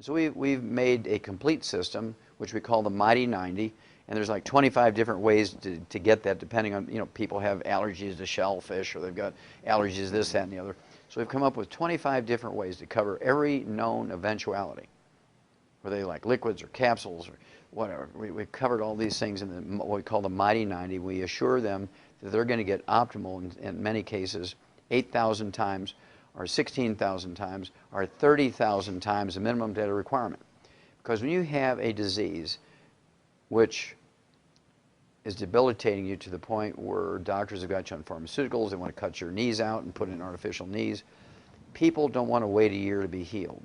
So we've made a complete system, which we call the Mighty 90, and there's like 25 different ways to get that, depending on, people have allergies to shellfish, or they've got allergies to this, that, and the other. So we've come up with 25 different ways to cover every known eventuality, whether they like liquids or capsules or whatever. We've covered all these things in what we call the Mighty 90. We assure them that they're going to get optimal, in many cases, 8,000 times, or 16,000 times, or 30,000 times the minimum data requirement. Because when you have a disease which is debilitating you to the point where doctors have got you on pharmaceuticals, they want to cut your knees out and put in artificial knees, people don't want to wait a year to be healed.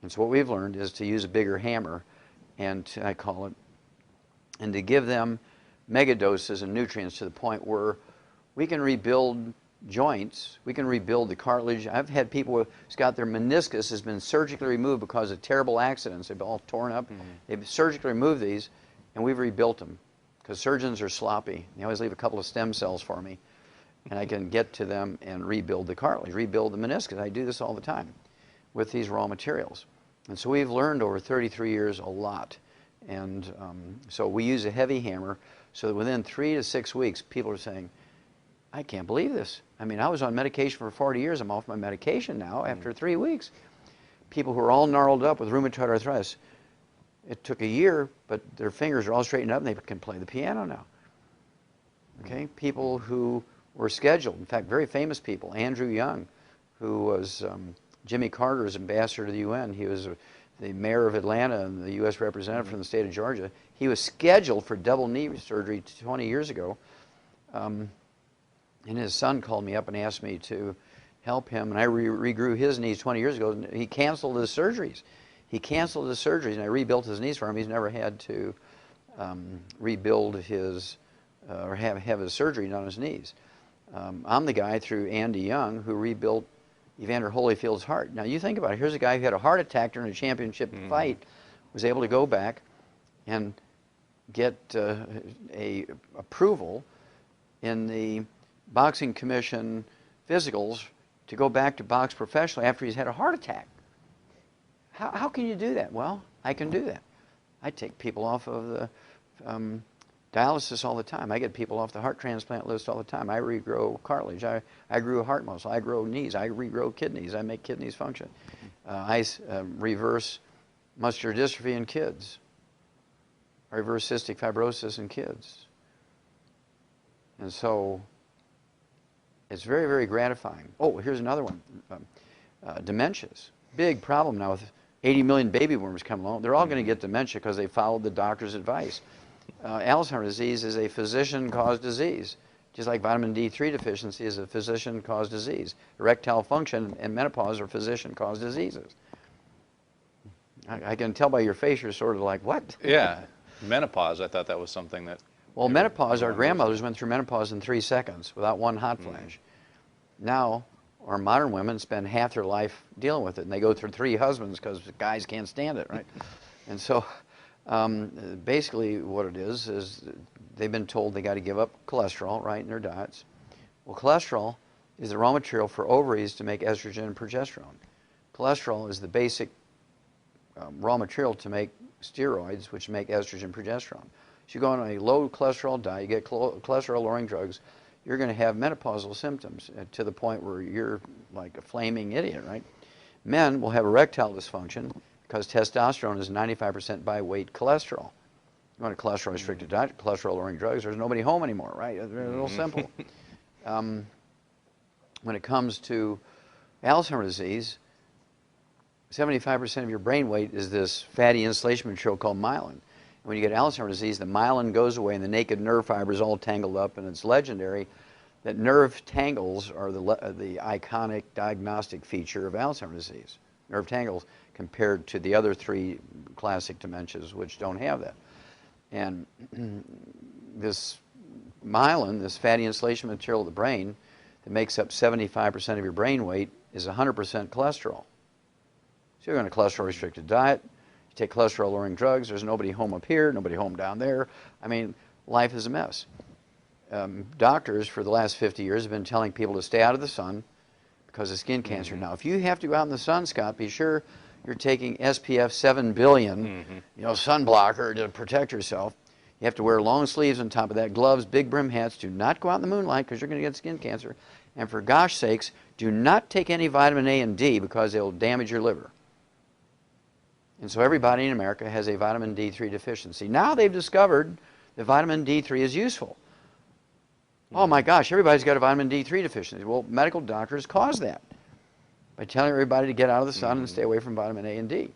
And so what we've learned is to use a bigger hammer, and I call it, and to give them mega doses of nutrients to the point where we can rebuild joints, we can rebuild the cartilage. I've had people who's got their meniscus has been surgically removed because of terrible accidents. They've been all torn up. They've surgically removed these, and we've rebuilt them, because surgeons are sloppy. They always leave a couple of stem cells for me, and I can get to them and rebuild the cartilage, rebuild the meniscus. I do this all the time with these raw materials. And so we've learned over 33 years a lot. And so we use a heavy hammer so that within 3 to 6 weeks, people are saying, I can't believe this. I mean, I was on medication for 40 years. I'm off my medication now after 3 weeks. People who are all gnarled up with rheumatoid arthritis, it took a year, but their fingers are all straightened up and they can play the piano now. Okay? People who were scheduled, in fact, very famous people, Andrew Young, who was Jimmy Carter's ambassador to the UN. He was the mayor of Atlanta and the U.S. representative from the state of Georgia. He was scheduled for double knee surgery 20 years ago. And his son called me up and asked me to help him. And I regrew his knees 20 years ago. And he canceled his surgeries. He canceled his surgeries, and I rebuilt his knees for him. He's never had to rebuild his, or have his surgery done on his knees. I'm the guy through Andy Young who rebuilt Evander Holyfield's heart. Now you think about it. Here's a guy who had a heart attack during a championship fight, was able to go back and get a approval in the Boxing Commission physicals to go back to box professionally after he's had a heart attack. How can you do that? Well, I can do that. I take people off of the dialysis all the time. I get people off the heart transplant list all the time. I regrow cartilage. I grew heart muscle. I grow knees. I regrow kidneys. I make kidneys function. I reverse muscular dystrophy in kids. I reverse cystic fibrosis in kids. And so it's very, very gratifying. Oh, here's another one. Dementias. Big problem now with 80 million baby boomers coming along. They're all going to get dementia because they followed the doctor's advice. Alzheimer's disease is a physician-caused disease, just like vitamin D3 deficiency is a physician-caused disease. Erectile function and menopause are physician-caused diseases. I can tell by your face you're sort of like, what? Yeah, menopause, I thought that was something that... Well, menopause, our grandmothers went through menopause in 3 seconds without one hot flash. Now, our modern women spend half their life dealing with it, and they go through 3 husbands because guys can't stand it, right? And so basically what it is they've been told they got to give up cholesterol, right, in their diets. Well, cholesterol is the raw material for ovaries to make estrogen and progesterone. Cholesterol is the basic raw material to make steroids, which make estrogen and progesterone. So you go on a low cholesterol diet, you get cholesterol-lowering drugs, you're going to have menopausal symptoms to the point where you're like a flaming idiot, right? Men will have erectile dysfunction because testosterone is 95% by weight cholesterol. You want a cholesterol-restricted diet, cholesterol-lowering drugs, there's nobody home anymore, right? It's real simple. When it comes to Alzheimer's disease, 75% of your brain weight is this fatty insulation material called myelin. When you get Alzheimer's disease, the myelin goes away and the naked nerve fibers all tangled up, and it's legendary that nerve tangles are the iconic diagnostic feature of Alzheimer's disease. Nerve tangles compared to the other 3 classic dementias which don't have that. And this myelin, this fatty insulation material of the brain that makes up 75% of your brain weight, is 100% cholesterol. So you're on a cholesterol-restricted diet, take cholesterol-lowering drugs, there's nobody home up here, nobody home down there. I mean, life is a mess. Doctors for the last 50 years have been telling people to stay out of the sun because of skin cancer. Now, if you have to go out in the sun, Scott, be sure you're taking SPF 7 billion, you know, sunblocker to protect yourself. You have to wear long sleeves on top of that, gloves, big brim hats. Do not go out in the moonlight because you're going to get skin cancer. And for gosh sakes, do not take any vitamin A and D because they'll damage your liver. And so everybody in America has a vitamin D3 deficiency. Now they've discovered that vitamin D3 is useful. Oh my gosh, everybody's got a vitamin D3 deficiency. Well, medical doctors cause that by telling everybody to get out of the sun and stay away from vitamin A and D.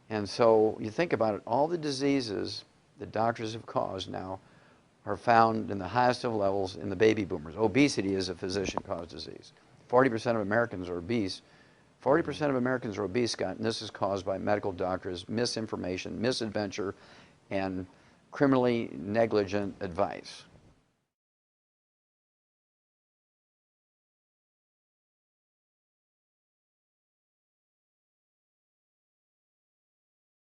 And so you think about it, all the diseases that doctors have caused now are found in the highest of levels in the baby boomers. Obesity is a physician-caused disease. 40% of Americans are obese. 40% of Americans are obese, Scott, and this is caused by medical doctors' misinformation, misadventure, and criminally negligent advice.